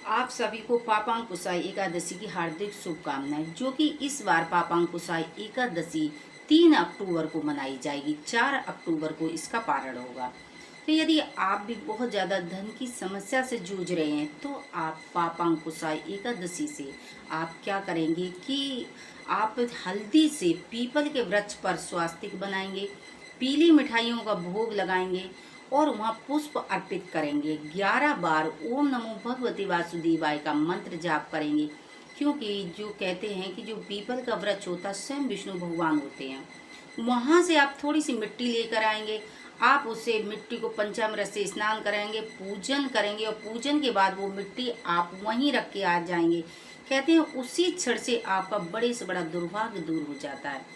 आप सभी को पापांकुशाई एकादशी की हार्दिक शुभकामनाएं। जो कि इस बार पापांकुशाई एकादशी 3 अक्टूबर को मनाई जाएगी। 4 अक्टूबर को इसका पारण होगा। तो यदि आप भी बहुत ज़्यादा धन की समस्या से जूझ रहे हैं तो आप पापांकुशाई एकादशी से आप क्या करेंगे कि आप हल्दी से पीपल के वृक्ष पर स्वास्तिक बनाएंगे, पीली मिठाइयों का भोग लगाएंगे और वहाँ पुष्प अर्पित करेंगे। 11 बार ओम नमो भगवती वासुदेवाय का मंत्र जाप करेंगे, क्योंकि जो कहते हैं कि जो पीपल का वृक्ष होता है स्वयं विष्णु भगवान होते हैं। वहाँ से आप थोड़ी सी मिट्टी लेकर आएंगे, आप उसे मिट्टी को पंचामृत से स्नान कराएंगे, पूजन करेंगे और पूजन के बाद वो मिट्टी आप वहीं रख के आ जाएंगे। कहते हैं उसी क्षण से आपका बड़े से बड़ा दुर्भाग्य दूर हो जाता है।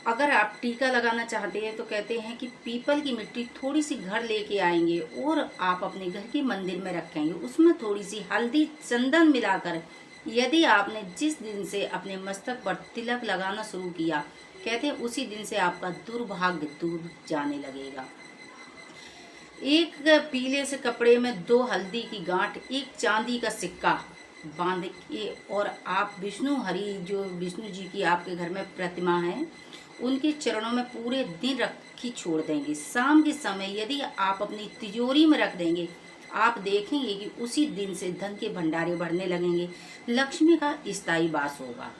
अगर आप टीका लगाना चाहते हैं तो कहते हैं कि पीपल की मिट्टी थोड़ी सी घर लेके आएंगे और आप अपने घर के मंदिर में रखेंगे। उसमें थोड़ी सी हल्दी चंदन मिलाकर यदि आपने जिस दिन से अपने मस्तक पर तिलक लगाना शुरू किया, कहते हैं उसी दिन से आपका दुर्भाग्य दूर जाने लगेगा। एक पीले से कपड़े में 2 हल्दी की गांठ, एक चांदी का सिक्का बांध के और आप विष्णु हरि जो विष्णु जी की आपके घर में प्रतिमा है उनके चरणों में पूरे दिन रखी छोड़ देंगे। शाम के समय यदि आप अपनी तिजोरी में रख देंगे, आप देखेंगे कि उसी दिन से धन के भंडारे बढ़ने लगेंगे, लक्ष्मी का स्थायी वास होगा।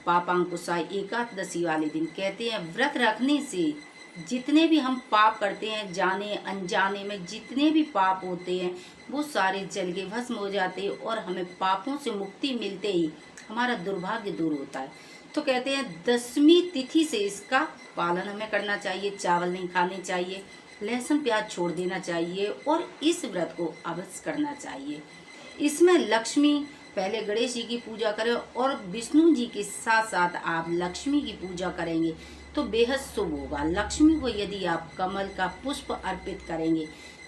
पापांकुशाई एकादशी वाले दिन कहते हैं व्रत रखने से जितने भी हम पाप करते हैं, जाने अनजाने में जितने भी पाप होते हैं वो सारे जल के भस्म हो जाते हैं और हमें पापों से मुक्ति मिलते ही हमारा दुर्भाग्य दूर होता है। तो कहते हैं 10वीं तिथि से इसका पालन हमें करना चाहिए। चावल नहीं खाने चाहिए, लहसुन प्याज छोड़ देना चाहिए और इस व्रत को अवश्य करना चाहिए। इसमें लक्ष्मी पहले गणेश जी की पूजा करें और विष्णु जी के साथ साथ आप लक्ष्मी की पूजा करेंगे तो बेहद शुभ होगा। लक्ष्मी को यदि आप कमल का पुष्प अर्पित करेंगे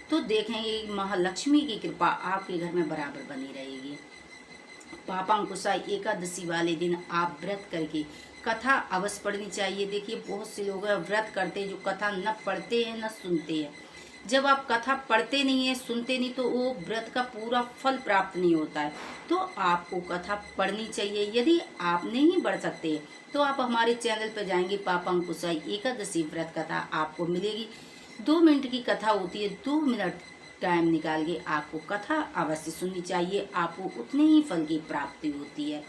तो देखेंगे महालक्ष्मी की कृपा आपके घर में बराबर बनी रहेगी। पापांकुशाई एकादशी वाले दिन आप व्रत करके कथा अवश्य पढ़नी चाहिए। देखिए बहुत से लोग व्रत करते हैं जो कथा न पढ़ते हैं न सुनते हैं। जब आप कथा पढ़ते नहीं है, सुनते नहीं, तो वो व्रत का पूरा फल प्राप्त नहीं होता है। तो आपको कथा पढ़नी चाहिए। यदि आप नहीं पढ़ सकते तो आप हमारे चैनल पर जाएंगे, पापांकुशाई एकादशी व्रत कथा आपको मिलेगी। 2 मिनट की कथा होती है, 2 मिनट टाइम निकाल के आपको कथा अवश्य सुननी चाहिए। आपको उतने ही फल की प्राप्ति होती है।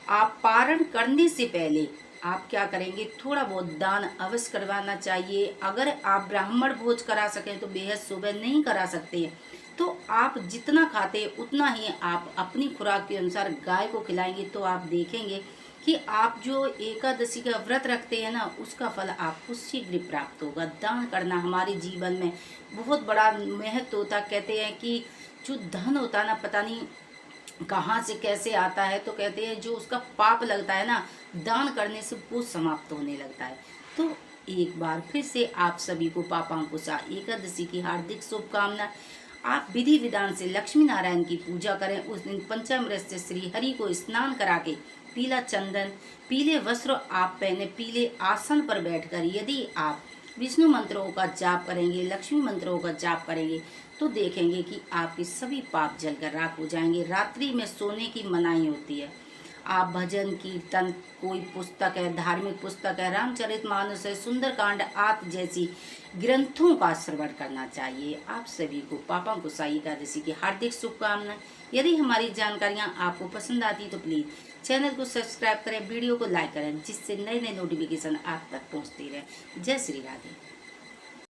आप पारण करने से पहले आप क्या करेंगे, थोड़ा बहुत दान अवश्य करवाना चाहिए। अगर आप ब्राह्मण भोज करा सकें तो बेहद शुभ है, नहीं करा सकते तो आप जितना खाते उतना ही आप अपनी खुराक के अनुसार गाय को खिलाएंगे तो आप देखेंगे कि आप जो एकादशी का व्रत रखते हैं ना उसका फल आपको शीघ्र प्राप्त होगा। दान करना हमारे जीवन में बहुत बड़ा महत्व होता। कहते हैं कि जो धन होता है ना पता नहीं कहाँ से कैसे आता है, तो कहते हैं जो उसका पाप लगता है ना दान करने से वो समाप्त होने लगता है। तो एक बार फिर से आप सभी को पापांकुशाई एकादशी की हार्दिक शुभकामना। आप विधि विधान से लक्ष्मी नारायण की पूजा करें। उस दिन पंचामृत से श्री हरि को स्नान करा के पीला चंदन, पीले वस्त्र आप पहने, पीले आसन पर बैठकर यदि आप विष्णु मंत्रों का जाप करेंगे, लक्ष्मी मंत्रों का जाप करेंगे तो देखेंगे कि आपके सभी पाप जलकर राख हो जाएंगे। रात्रि में सोने की मनाही होती है। आप भजन कीर्तन, कोई पुस्तक है, धार्मिक पुस्तक है, रामचरितमानस है, सुंदरकांड आदि जैसी ग्रंथों का श्रवण करना चाहिए। आप सभी को पापांकुशाई एकादशी की हार्दिक शुभकामनाएं। यदि हमारी जानकारियां आपको पसंद आती तो प्लीज चैनल को सब्सक्राइब करें, वीडियो को लाइक करें, जिससे नए नए नोटिफिकेशन आप तक पहुंचते रहे। जय श्री राधे।